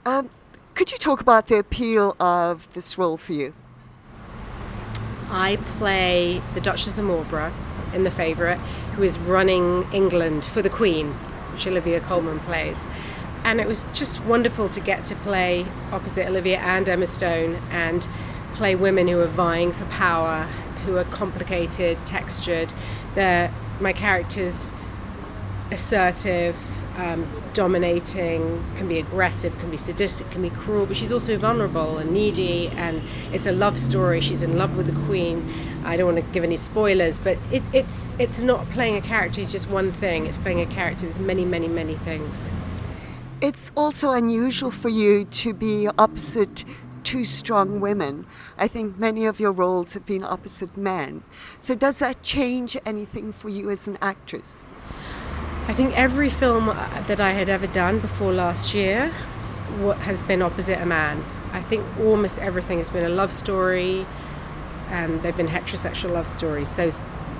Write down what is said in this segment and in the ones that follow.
Um, could you talk about the appeal of this role for you? I play the Duchess of Marlborough in The Favourite, who is running England for the Queen, which Olivia Colman plays. And it was just wonderful to get to play opposite Olivia and Emma Stone and play women who are vying for power, who are complicated, textured. My character's assertive, dominating, can be aggressive, can be sadistic, can be cruel, but she's also vulnerable and needy, and it's a love story. She's in love with the Queen. I don't want to give any spoilers, but it's not playing a character who's just one thing. It's playing a character that's many, many, many things. It's also unusual for you to be opposite two strong women. I think many of your roles have been opposite men. So does that change anything for you as an actress? I think every film that I had ever done before last year has been opposite a man. I think almost everything has been a love story, and they've been heterosexual love stories. So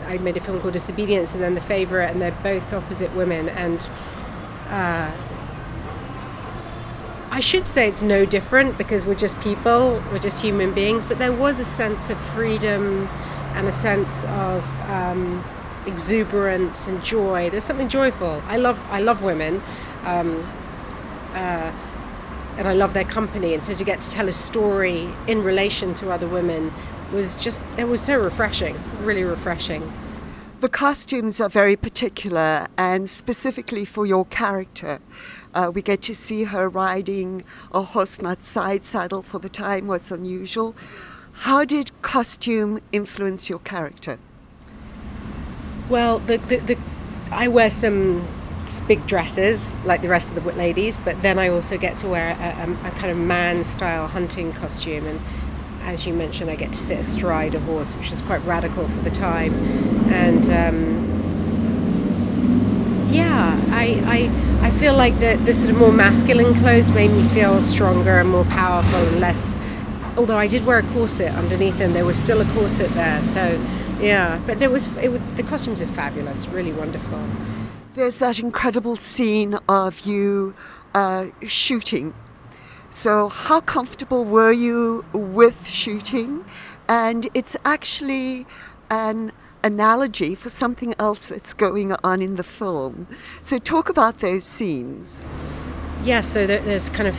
I made a film called Disobedience and then The Favourite, and they're both opposite women. And I should say it's no different because we're just people, we're just human beings, but there was a sense of freedom and a sense of exuberance and joy. There's something joyful. I love women, and I love their company, and so to get to tell a story in relation to other women it was so refreshing, really refreshing. The costumes are very particular, and specifically for your character. We get to see her riding a horse not side saddle for the time was unusual. How did costume influence your character? Well, I wear some big dresses like the rest of the ladies, but then I also get to wear a kind of man-style hunting costume, and as you mentioned, I get to sit astride a horse, which is quite radical for the time. And I feel like the sort of more masculine clothes made me feel stronger and more powerful and less. Although I did wear a corset underneath them, there was still a corset there. So yeah, but the costumes are fabulous, really wonderful. There's that incredible scene of you shooting. So how comfortable were you with shooting? And it's actually an analogy for something else that's going on in the film. So talk about those scenes. Yeah, so there's kind of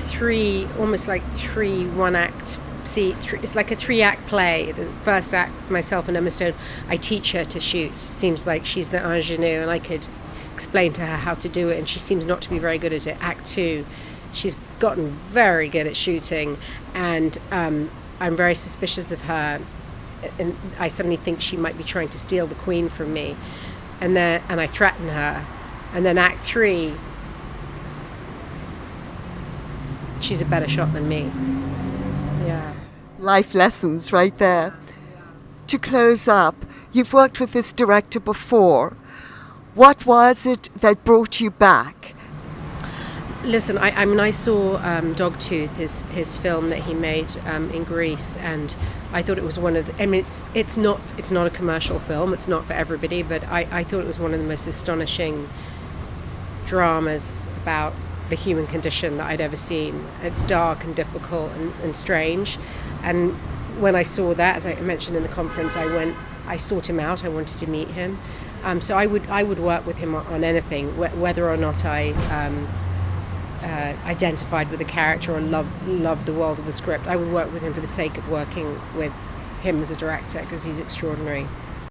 almost like three one-act. It's like a 3-act play. The first act, myself and Emma Stone, I teach her to shoot. It seems like she's the ingenue, and I could explain to her how to do it, and she seems not to be very good at it. Act 2, she's gotten very good at shooting, and I'm very suspicious of her, and I suddenly think she might be trying to steal the Queen from me, and I threaten her, and then Act 3, she's a better shot than me. Yeah. Life lessons right there. To close up, you've worked with this director before. What was it that brought you back? Listen, I saw Dogtooth, his film that he made in Greece, and I thought it was one of the, I mean, it's not a commercial film, it's not for everybody, but I thought it was one of the most astonishing dramas about the human condition that I'd ever seen. It's dark and difficult and strange. And when I saw that, as I mentioned in the conference, I sought him out, I wanted to meet him. So I would work with him on anything, whether or not I identified with the character or loved the world of the script. I would work with him for the sake of working with him as a director, because he's extraordinary.